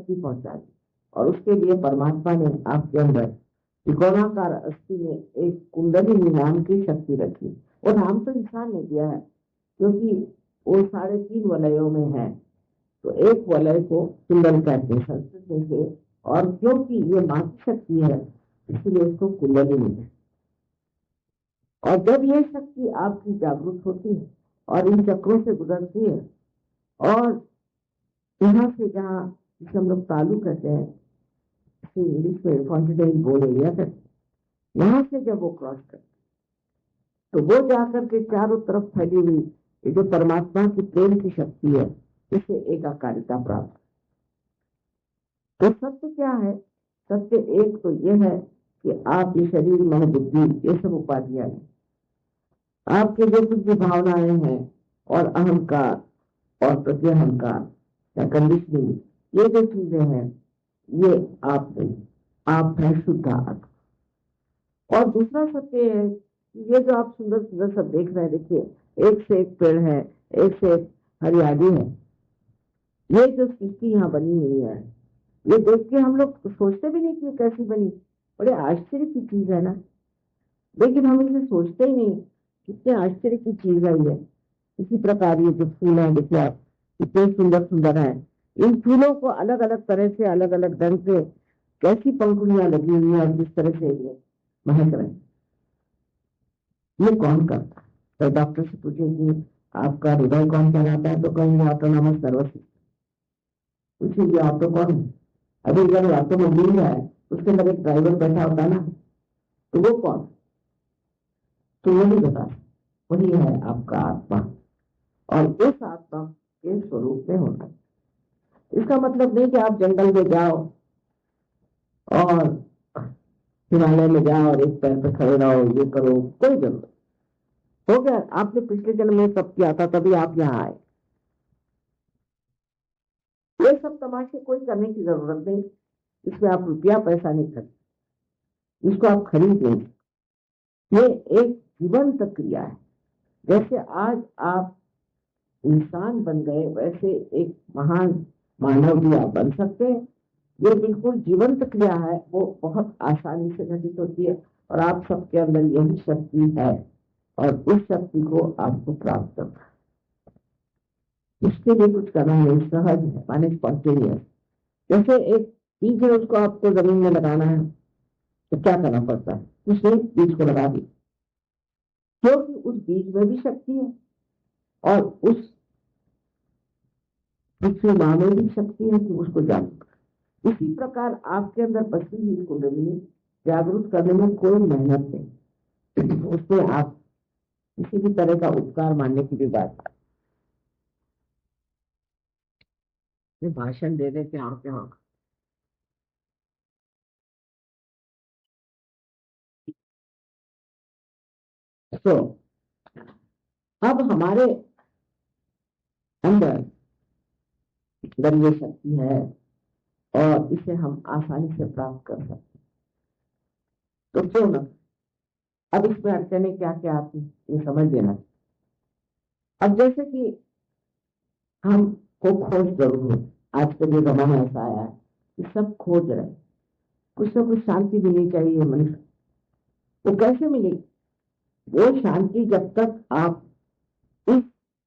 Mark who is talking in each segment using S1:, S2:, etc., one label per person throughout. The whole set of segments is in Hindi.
S1: शक्ति पहुंचा दी। और उसके लिए परमात्मा ने आपके अंदर त्रिकोणाकार अस्थि में एक कुंडलिनी नाम की शक्ति रखी। वो नाम तो इंसान ने दिया है क्योंकि वो 3.5 वलयों में है। तो एक वलय को कुंडल कहते हैं संस्कृत में से, और क्योंकि ये मातृ शक्ति है इसलिए उसको कुंडलिनी है। और जब ये शक्ति आपकी जागृत होती है और इन चक्रों से गुजरती है और यहाँ से जहाँ जिसे हम लोग तालु कहते हैं, इंग्लिश में कॉन्फिडेंस बोल एरिया कहते हैं, यहाँ से जब वो क्रॉस करते तो वो जाकर के चारों तरफ फैली हुई ये जो परमात्मा की प्रेम की शक्ति है इसे एकाकारिता प्राप्त। तो सत्य क्या है? सत्य एक तो ये है कि आप ये शरीर मन बुद्धि ये सब उपाधियां हैं, आपके जो कुछ भी भावनाएं हैं और अहंकार और प्रत्यहंकार या कंडीशनिंग, ये जो चीजें हैं ये आप नहीं, आप है शुद्ध आत्मा। और दूसरा सत्य है ये जो आप सुंदर सुंदर सब देख रहे हैं, देखिए एक से एक पेड़ है, एक से एक हरियाली है, ये जो सृष्टि यहाँ बनी हुई है ये देख के हम लोग सोचते भी नहीं कि कैसी बनी, बड़े आश्चर्य की चीज है ना। लेकिन हम इसे सोचते ही नहीं कितने आश्चर्य की चीज है ये। इसी प्रकार ये जो फूल है देखिए आप कितने सुंदर सुंदर है, इन फूलों को अलग अलग तरह से अलग अलग ढंग से कैसी पंखुड़ियां लगी हुई है और जिस तरह से ये महक रहे, ये कौन करता है? तो डॉक्टर से पूछेंगे आपका हृदय कौन चलाता है तो कहेंगे ऑटोनॉमस नर्वस सिस्टम। पूछेंगे ऑटो कौन है? अभी अगर ऑटोमोबाइल है उसके अंदर एक ड्राइवर बैठा होता है ना, तो वो कौन? तो वो नहीं बता, वही है आपका आत्मा। और उस आत्मा के स्वरूप में होना। इसका मतलब नहीं कि आप जंगल में जाओ और हिमालय में जाओ और एक पैर पर खड़े रहो, ये करो, कोई जरूरत हो गया। आपने पिछले जन्म में सब किया था तभी आप यहाँ आए। ये सब तमाशे कोई करने की जरूरत नहीं, इसमें आप रुपया पैसा नहीं खरीद, इसको आप खरीद लेंगे। ये एक जीवंत क्रिया है। जैसे आज आप इंसान बन गए वैसे एक महान मानव भी आप बन सकते हैं। ये बिल्कुल जीवंत क्रिया है, वो बहुत आसानी से घटित होती है और आप सबके अंदर यही शक्ति है और उस शक्ति को आपको प्राप्त करना है। इसके लिए कुछ करना है, सहज है, माने स्पॉन्टेनियस। जैसे एक बीज है उसको आपको जमीन में लगाना है तो क्या करना पड़ता है? कुछ नहीं, बीज को लगा दी, क्योंकि उस बीज में भी शक्ति है और उस पृथ्वी माँ में भी शक्ति है कि उसको जागरूक। इसी प्रकार आपके अंदर बसी हुई कुंडली जागरूक करने में कोई मेहनत नहीं, उसमें आप किसी भी तरह का उपकार मानने की भी बात। भाषण दे देते हैं आपके वहां। तो अब हमारे अंदर ये शक्ति है और इसे हम आसानी से प्राप्त कर सकते हैं, तो क्यों ना। अब इसमें अड़चने क्या क्या आती ये समझ लेना। अब जैसे कि हमको खोज जरूर है, आजकल जो जमाना ऐसा आया है कि सब खोज रहे, कुछ ना कुछ शांति मिलनी चाहिए मनुष्य। वो कैसे मिलेगी? वो शांति जब तक आप इस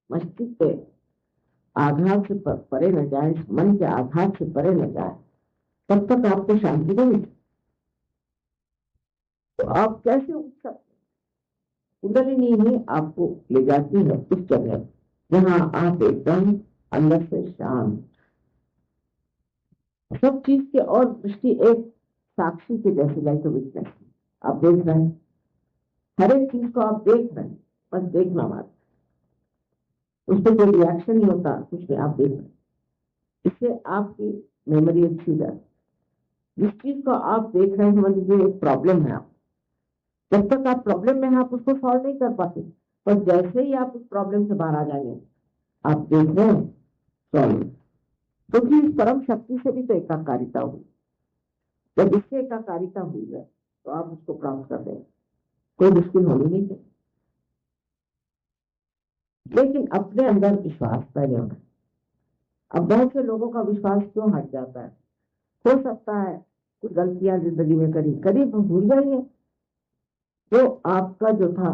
S1: मस्तिष्क पे आघात से परे न जाए, मन के आघात से परे न जाए, तब तक आपको शांति नहीं मिलती। तो आप कैसे उठ सकते? कुंडलिनी ही आपको ले जाती है उस जगह जहां आप एकदम अंदर से शांत, सब चीज के, और दृष्टि एक साक्षी के जैसे, लाइक विटनेस। आप देख रहे हैं, हर एक चीज को आप देख रहे हैं, बस देखना मात्र, उस पर कोई रिएक्शन नहीं होता, कुछ भी आप देख रहे हैं। इससे आपकी मेमोरी अच्छी हो जाती। जिस चीज को आप देख रहे हैं, समझ लीजिए एक प्रॉब्लम है, आप जब तक आप प्रॉब्लम में हैं आप उसको सॉल्व नहीं कर पाते, पर जैसे ही आप उस प्रॉब्लम से बाहर आ जाएंगे आप देख रहे हैं सॉल्व। क्योंकि इस परम शक्ति से भी तो एकाकारिता हुई, जब इससे एकाकारिता हुई है तो आप उसको प्राप्त कर देंगे, कोई मुश्किल होनी नहीं चाहिए। लेकिन अपने अंदर विश्वास पहले होना। अब बहुत से लोगों का विश्वास क्यों हट जाता है? हो सकता है कुछ गलतियां जिंदगी में करी करी तो भूल जाइए। तो आपका जो था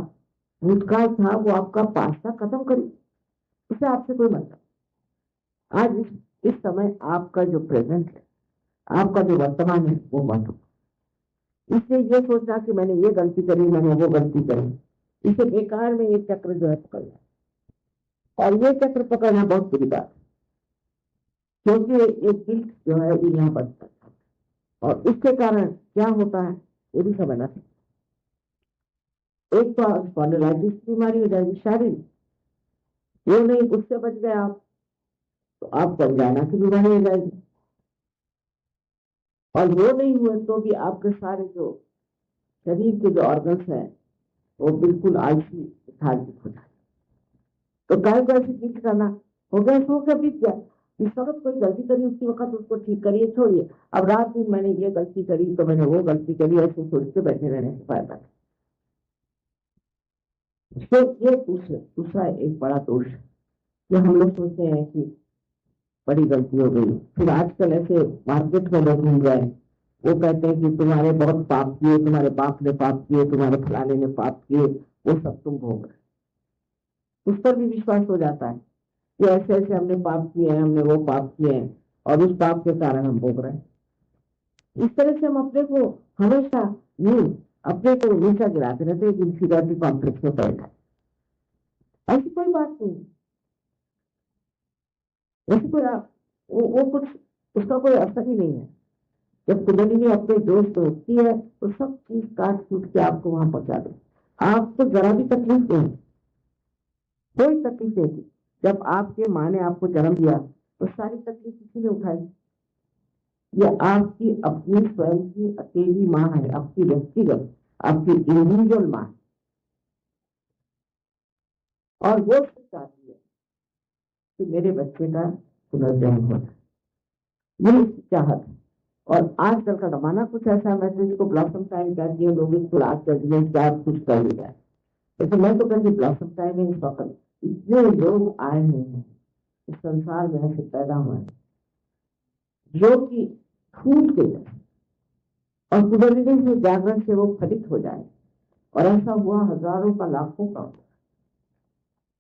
S1: भूतकाल था वो आपका पास था, खत्म करिए, उससे आपसे कोई मतलब। आज इस समय आपका जो प्रेजेंट है, आपका जो वर्तमान है वो मत हो। इसलिए ये सोचना कि मैंने ये गलती करी, मैंने वो गलती करी, इसे बेकार में ये चक्र जो है पकड़ना। और ये चक्र पकड़ना बहुत बुरी बात है, क्योंकि एक गिल्ट जो है ये यहाँ बनता है। और इसके कारण क्या होता है ये भी समझना चाहिए। एक तो स्पॉन्डिलाइटिस बीमारी हो जाएगी शारीरिक, वो नहीं, उससे बच गए आप तो आपको अंजाना की बीमारी हो जाएगी। और वो नहीं हुए तो भी आपके सारे जो शरीर के जो ऑर्गन्स हैं वो बिल्कुल आलसी लेथार्जिक हो जाए। तो काय को ऐसे ठीक करना, हो गया सो क्या बीत गया। इस वक्त कोई गलती करी उसी वक्त उसको ठीक करिए, छोड़िए। अब रात दिन मैंने ये गलती करी तो मैंने वो गलती करी, ऐसे सोच के बैठे रहने से फायदा नहीं। तो ये दूसरा एक बड़ा दोष है कि हम लोग सोचते हैं कि बड़ी गलती हो गई। फिर आजकल ऐसे मार्केट में लोग घूम रहे हैं, वो कहते हैं कि तुम्हारे बहुत पाप किए, तुम्हारे बाप ने पाप किए, तुम्हारे फलाने ने पाप किए, वो सब तुम भोग रहे। उस पर भी विश्वास हो जाता है कि ऐसे ऐसे हमने पाप किए हैं, हमने वो पाप किए हैं और उस पाप के कारण हम भोग रहे हैं। इस तरह से हम अपने को हमेशा नहीं, अपने को नीचा गिराते रहते हैं, इन्फीरियरिटी कॉम्प्लेक्स में बैठा। ऐसी कोई बात नहीं, ऐसी कोई वो कुछ उसका कोई असर ही नहीं है। जब कुंडलिनी अपने जोश पे उठती है तो सब चीज काट कूट के आपको वहां पहुंचा दे, आपको जरा भी तकलीफ नहीं, कोई तकलीफ नहीं थी। जब आपके माँ ने आपको जन्म दिया तो सारी तकलीफ किसी ने उठाई। ये आपकी अपनी स्वयं की अकेली माँ है, आपकी व्यक्तिगत, आपकी इंडिविजुअल माँ है। और वो चाहती है कि मेरे बच्चे का पुनर्जन्म हो जाए, ये चाहत है। और आजकल का जमाना कुछ ऐसा है, मैं इसको ब्लॉसम टाइम कहती हूँ, लोग इसको रात कर दिए क्या कुछ कर लिया है। लेकिन मैं तो कहती ब्लॉसम टाइम में इस वक्त इतने लोग आए हुए हैं इस संसार में ऐसे पैदा हुए हैं जो कि फूट के जाए और कुदरती से जागरण से वो फलित हो जाए। और ऐसा हुआ हजारों का, लाखों का,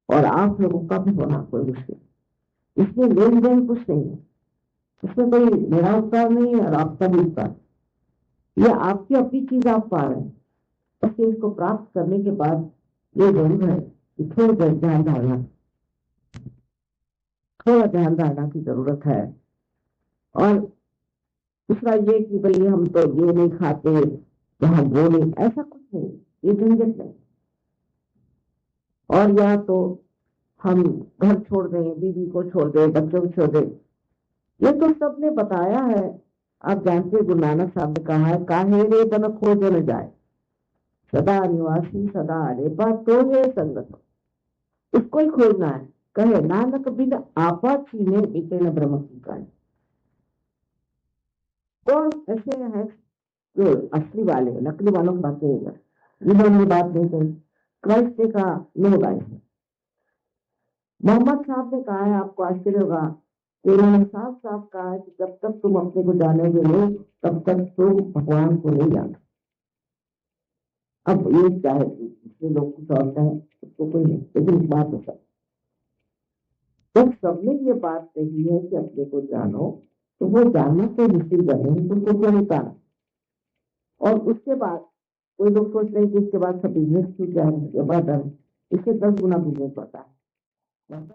S1: और आप लोगों का भी होना कोई मुश्किल। इसमें लेन देन कुछ नहीं है, इसमें कोई मेरा उपकार नहीं है और आपका भी उपकार। ये आपकी अपनी चीज आप पा रहे हैं, बस इसको प्राप्त करने के बाद ये जरूर है कि थोड़ा ध्यान धारणा की जरूरत है। और दूसरा ये कि भाई हम तो ये नहीं खाते, वहां वो नहीं, ऐसा कुछ नहीं, ये झंझट नहीं। और या तो हम घर छोड़ दें, बीवी को छोड़ दें, बच्चों को छोड़ दें, ये तो सबने बताया है। आप जानते गुरु नानक साहब ने कहा है, काहे रे तन खोज न जाए, सदा निवासी सदा रे बात तो है संगत, उसको ही खोजना है। कहे नानक बिन आपा छीने इतने न ब्रह्म की कान। कौन ऐसे हैं जो असली वाले, नकली वालों की बात नहीं कर, जिन्होंने बात नहीं कही। क्राइस्ट ने कहा नो गाइस। मोहम्मद साहब ने कहा है, आपको आश्चर्य होगा, उन्होंने साफ साफ कहा है कि जब तक तुम अपने को जानोगे नहीं तब तक तुम भगवान को नहीं जानते। अब ये चाहे दूसरे लोग कुछ और कहें उसको कोई नहीं, लेकिन इस बात होता जब सबने ये बात कही है कि अपने को जानो, तो वो जानना तो निश्चित करें, तुमको क्यों नहीं पाना। और उसके बाद कोई लोग सोच रहे हैं कि इसके बाद सब बिजनेस क्यों क्या है, ये बात है, इससे 10 गुना बिजनेस बढ़ता है।